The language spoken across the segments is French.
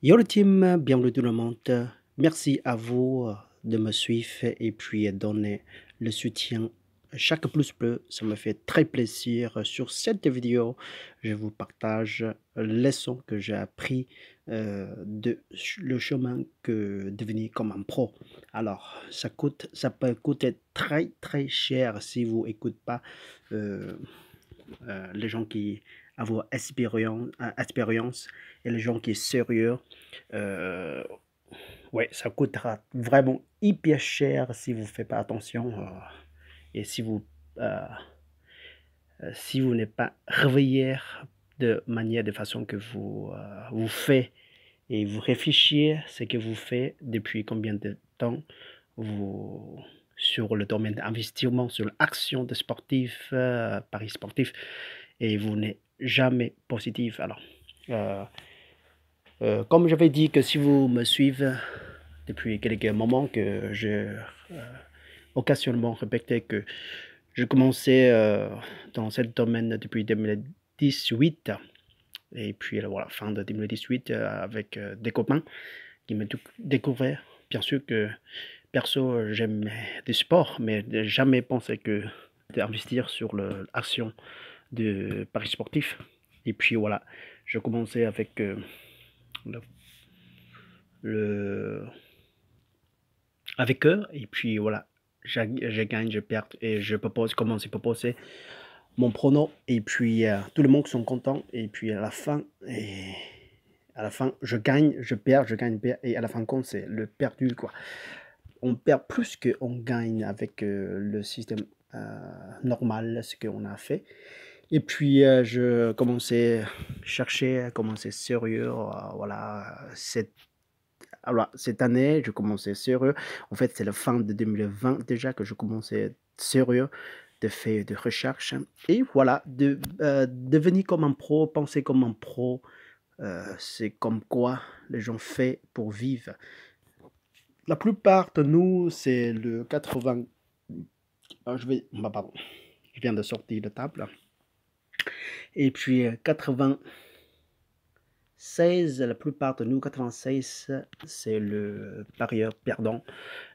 Yo le team, bienvenue tout le monde. Merci à vous de me suivre et puis donner le soutien. Chaque plus peu, ça me fait très plaisir. Sur cette vidéo, je vous partage les leçons que j'ai appris le chemin que devenir comme un pro. Alors, ça peut coûter très très cher si vous n'écoutez pas euh, les gens qui ont expérience et les gens qui sont sérieux. Euh, ouais, ça coûtera vraiment hyper cher si vous ne faites pas attention et euh, si vous n'êtes pas réveillé de façon que vous faites et vous réfléchissez ce que vous faites depuis combien de temps vous sur le domaine d'investissement, sur l'action de sportifs, paris sportifs, et vous n'êtes jamais positif. Alors, euh, comme j'avais dit que si vous me suivez depuis quelques moments, que j'ai occasionnellement répété que je commençais dans ce domaine depuis 2018, et puis voilà, fin de 2018 avec des copains qui m'ont découvert. Bien sûr que perso, j'aime du sport, mais jamais pensé que d'investir sur l'action de paris sportif. Et puis voilà, je commençais avec le, le- avec eux, et puis voilà, je gagne, je perds, et je propose, commence à proposer mon prono, et puis tout le monde sont contents, et puis à la fin, je gagne, je gagne, perds, et à la fin compte, c'est le perdu, quoi. On perd plus qu'on gagne avec le système normal, ce qu'on a fait. Et puis, je commençais à chercher, à commencer sérieux, voilà, cette année, je commençais sérieux. En fait, c'est la fin de 2020 déjà que je commençais sérieux de faire de recherche. Et voilà, devenir comme un pro, penser comme un pro, c'est comme quoi les gens font pour vivre. La plupart de nous, c'est le 80. Pardon, je viens de sortir de table. Et puis 96, la plupart de nous, 96, c'est le parieur perdant.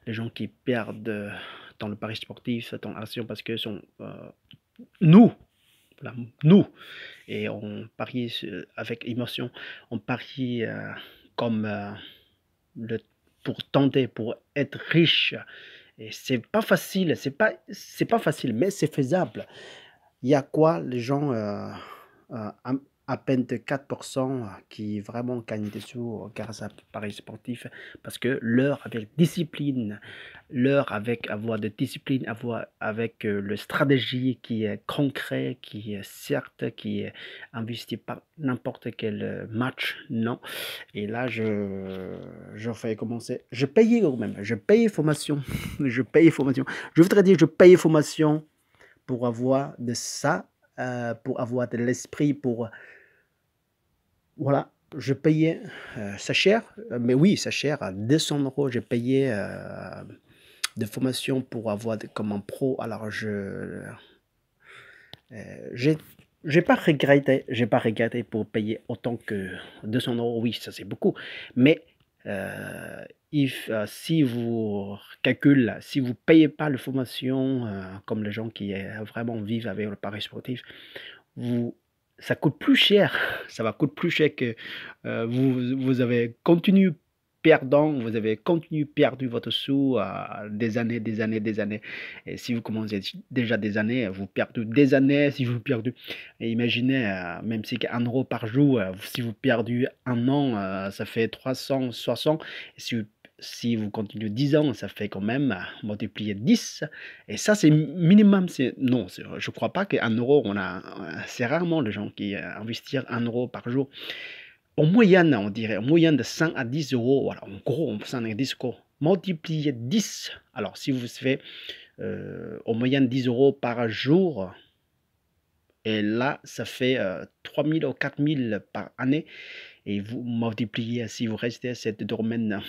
Les gens qui perdent dans le pari sportif, dans l'action, parce que sont nous, voilà, nous, et on parie avec émotion, on parie comme le, pour tenter, pour être riche. Et c'est pas facile, c'est pas facile, mais c'est faisable. Il y a quoi les gens, à, à peine de 4% qui vraiment gagnent des sous grâce à Paris sportif, parce que leur avec discipline, leur avec avoir de discipline, avoir avec le stratégie qui est concret, qui est certes, qui est investi par n'importe quel match, non. Et là, je fais commencer. Je payais quand même, je paye formation, je paye formation. Je voudrais dire, je paye formation pour avoir de ça, pour avoir de l'esprit, pour... Voilà, je payais, c'est cher, mais oui, c'est cher, à 200 euros, j'ai payé de formation pour avoir comme un pro. Alors, j'ai j'ai pas regretté pour payer autant que 200 euros. Oui, ça c'est beaucoup. Mais si vous calculez, si vous payez pas la formation, comme les gens qui vraiment vivent avec le pari sportif, vous, ça coûte plus cher. Ça va coûter plus cher que vous avez continué perdant, vous avez continué perdu votre sou des années, des années, des années. Et si vous commencez déjà des années, vous perdez des années. Si vous perdez, et imaginez, même si 1 euro par jour, si vous perdez un an, ça fait 360. Et si vous continuez 10 ans, ça fait quand même multiplier 10. Et ça, c'est minimum. Non, je ne crois pas qu'un euro, c'est rarement les gens qui investissent 1 euro par jour. En moyenne, on dirait, en moyenne de 100 à 10 euros, voilà, en gros, 100 à 10 euros, multiplié 10. Alors, si vous faites en moyenne 10 euros par jour, et là, ça fait 3 000 ou 4 000 par année, et vous multipliez, si vous restez à ce domaine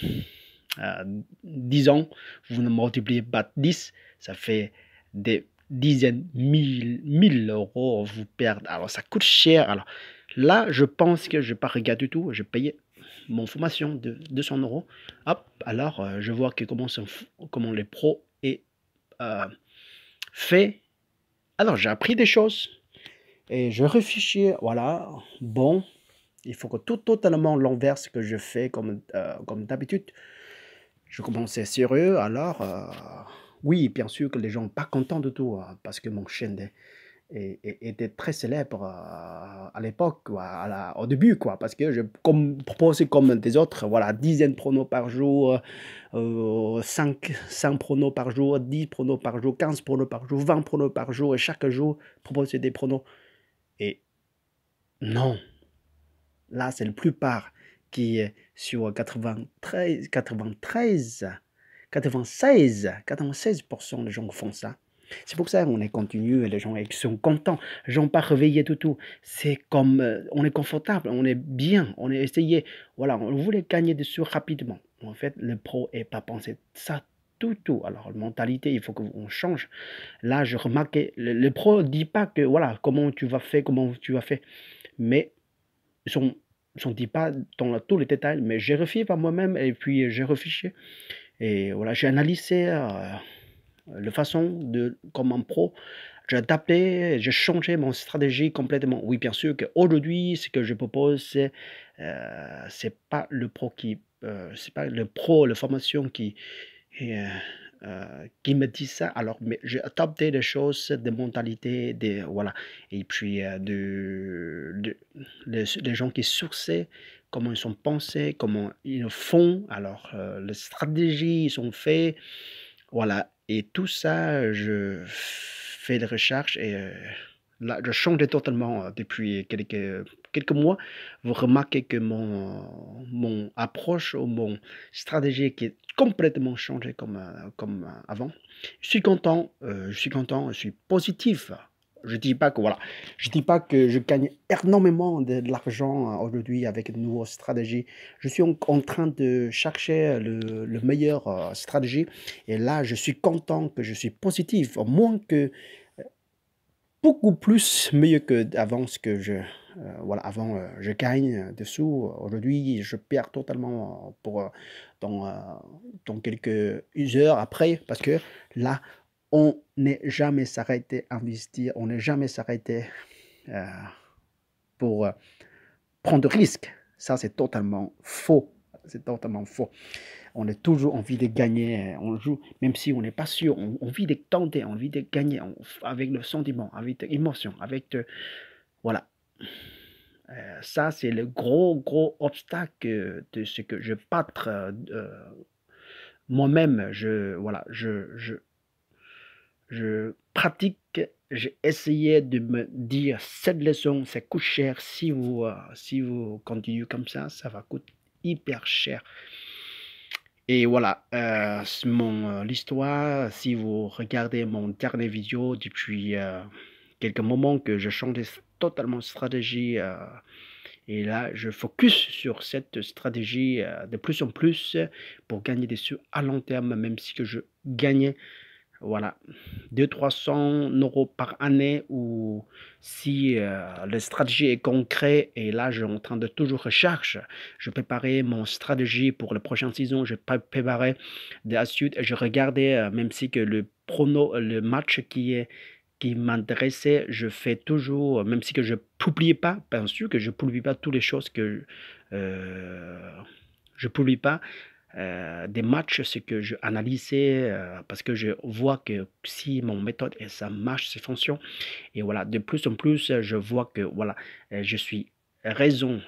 10 ans, vous ne multipliez pas 10, ça fait des dizaines, mille euros vous perdez. Alors, ça coûte cher. Alors, là, je pense que je n'ai pas regardé du tout. Je payais mon formation de 200 euros. Hop, alors je vois que comment les pros est fait. Alors j'ai appris des choses et je réfléchis, voilà, bon, il faut que totalement l'inverse que je fais comme d'habitude. Je commençais sérieux, alors oui, bien sûr que les gens sont pas contents du tout parce que mon chaîne était très célèbre à l'époque, quoi, au début, quoi, parce que je proposais comme des autres, voilà, dizaines de pronos par jour, 5 pronos par jour, 10 pronos par jour, 15 pronos par jour, 20 pronos par jour, et chaque jour, proposer des pronos. Et non, là, c'est la plupart qui est sur 96% des gens font ça. C'est pour ça qu'on est continu et les gens ils sont contents. Les gens pas réveillés du tout. C'est comme on est confortable, on est bien, on est essayé. Voilà, on voulait gagner dessus rapidement. En fait, le pro n'est pas pensé ça tout. Alors, la mentalité, il faut qu'on change. Là, je remarquais, le pro ne dit pas que voilà, comment tu vas faire, mais ils sont dit pas dans tous les détails, mais j'ai réfléchi par moi-même et puis j'ai réfléchi. Et voilà, j'ai analysé la façon de, comme un pro, j'ai adapté, j'ai changé mon stratégie complètement. Oui, bien sûr qu'aujourd'hui, ce que je propose, c'est pas le pro c'est pas le pro, la formation qui me dit ça. Alors, mais j'ai adapté des choses, des mentalités, voilà. Et puis, les gens qui sourçaient, comment ils sont pensés, comment ils font. Alors, les stratégies, ils sont faits. Voilà. Et tout ça, je fais des recherches et là, je change totalement depuis quelques mois. Vous remarquez que mon approche ou mon stratégie qui est complètement changée comme avant. Je suis content, je suis positif. Je dis pas que je gagne énormément de l'argent aujourd'hui avec une nouvelle stratégie. Je suis en train de chercher le meilleur stratégie. Et là, je suis content que je suis positif, au moins que beaucoup plus mieux qu'avant ce que voilà, avant je gagne dessous. Aujourd'hui, je perds totalement dans, dans quelques heures après parce que là, on n'est jamais s'arrêté à investir, on n'est jamais s'arrêté euh, pour prendre de risques. Ça, c'est totalement faux. C'est totalement faux. On a toujours envie de gagner, on joue, même si on n'est pas sûr, on a envie de tenter, on a envie de gagner avec le sentiment, avec l'émotion, voilà. Ça, c'est le gros obstacle de ce que je battre moi-même. Voilà, je pratique, j'ai essayé de me dire cette leçon, ça coûte cher. Si vous continuez comme ça va coûter hyper cher. Et voilà, l'histoire, si vous regardez mon dernier vidéo depuis quelques moments que je change totalement de stratégie et là je focus sur cette stratégie de plus en plus pour gagner des sous à long terme, même si que je gagnais voilà, 200-300 € par année ou si la stratégie est concrète et là je suis en train de toujours recherche, je préparais mon stratégie pour la prochaine saison, je préparais de la suite, je regardais même si que le match qui m'intéressait, je fais toujours, même si que je publie pas, bien sûr que je publie pas toutes les choses que je publie pas, des matchs, c'est que je analysais parce que je vois que si mon méthode et ça marche, c'est fonction. Et voilà, de plus en plus, je vois que voilà, j'ai raison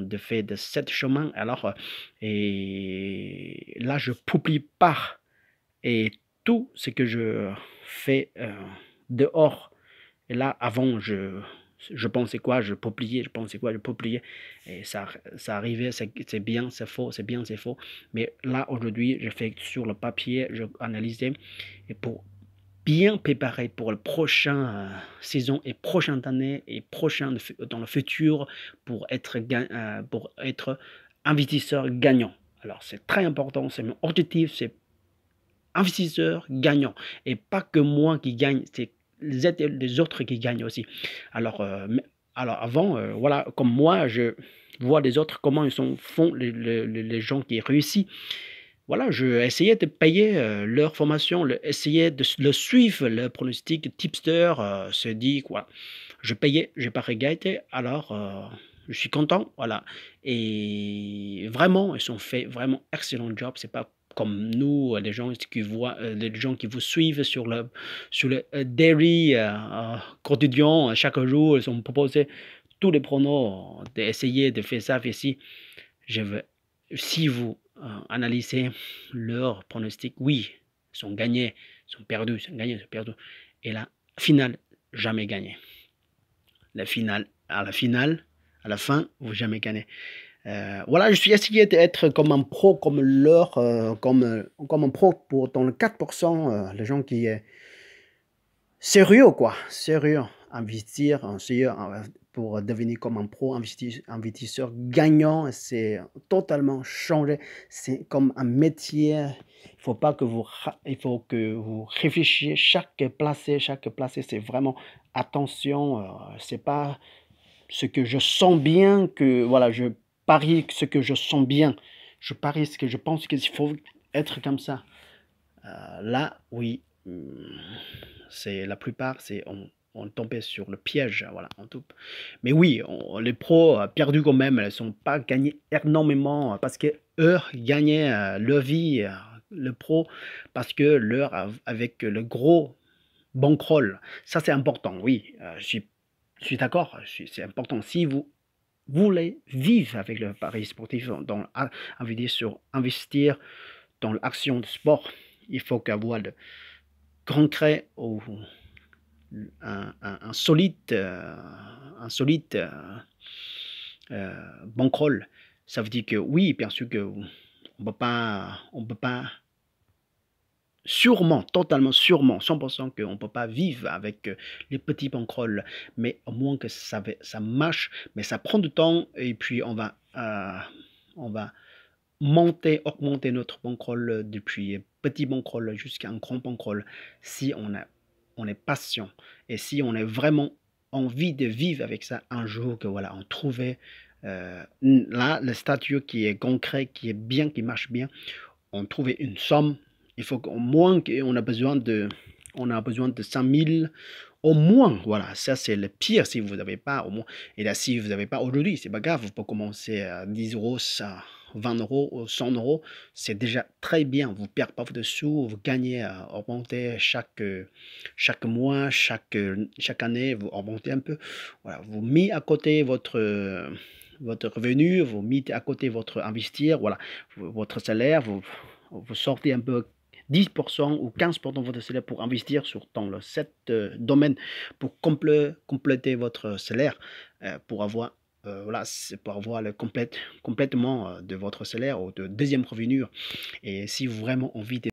de faire de cette chemin. Alors, et là, je publie pas et tout ce que je fais dehors. Et là, avant, je pensais quoi, je publiais, je pensais quoi, je publiais. Et ça arrivait, c'est bien, c'est faux, c'est bien, c'est faux. Mais là, aujourd'hui, je fais sur le papier, je analysais. Et pour bien préparer pour la prochaine saison et prochaine année et dans le futur pour être investisseur gagnant. Alors, c'est très important, c'est mon objectif, c'est investisseur gagnant. Et pas que moi qui gagne, c'est les autres qui gagnent aussi. Alors, Alors avant, voilà, comme moi, je vois les autres, comment ils font les gens qui réussissent. Voilà, je essayais de payer leur formation, essayer de le suivre, le pronostic tipster, se dit quoi. Je payais, j'ai pas regretté, alors je suis content, voilà. Et vraiment, ils ont fait vraiment excellent job. C'est pas comme nous, les gens qui vous suivent sur le daily quotidien, chaque jour, ils ont proposé tous les pronos d'essayer de faire ça, ici. Je veux, si vous analysez leurs pronostics, oui, ils sont gagnés, ils sont perdus, ils sont gagnés, ils sont perdus. Et la finale, jamais gagné. La finale, à la fin, vous jamais gagné. Voilà, je suis essayé d'être comme un pro, comme comme un pro dans le 4%, les gens qui est sérieux, quoi, sérieux, investir, sérieux, pour devenir comme un pro investisseur gagnant, c'est totalement changé. C'est comme un métier. Il faut que vous réfléchissiez chaque placé, c'est vraiment attention. C'est pas ce que je sens bien que voilà, je parie ce que je sens bien. Je parie ce que je pense qu'il faut être comme ça. Là, oui, c'est la plupart, c'est on tombait sur le piège, voilà, on tombe. Mais oui, les pros perdus quand même, elles sont pas gagnés énormément parce que eux gagnaient leur vie, le pro, parce que avec le gros bankroll, ça c'est important, oui, je suis d'accord, c'est important. Si vous voulez vivre avec le pari sportif, investir dans l'action de sport, il faut qu'avoir le concret ou un solide, bankroll. Ça veut dire que oui, bien sûr que on peut pas sûrement, totalement sûrement, 100% qu'on ne peut pas vivre avec les petits bankrolls, mais au moins que ça marche, mais ça prend du temps et puis on va augmenter notre bankroll depuis petit bankroll jusqu'à un grand bankroll si on est patient et si on est vraiment envie de vivre avec ça un jour que voilà, on trouvait là le statut qui est concret, qui est bien, qui marche bien, on trouvait une somme, il faut qu'au moins on a besoin de 5 000 au moins, voilà, ça c'est le pire si vous n'avez pas au moins. Et là, si vous n'avez pas aujourd'hui, c'est pas grave, vous pouvez commencer à 10 euros, 20 euros ou 100 euros, c'est déjà très bien. Vous ne perdez pas de sous, vous gagnez à augmenter chaque mois, chaque année, vous augmentez un peu. Voilà, vous mettez à côté votre revenu, vous mettez à côté votre investir, voilà, votre salaire, vous sortez un peu 10% ou 15% de votre salaire pour investir dans cet domaine pour compléter votre salaire, pour avoir voilà, c'est pour avoir complètement de votre salaire ou de deuxième revenu. Et si vous vraiment envie de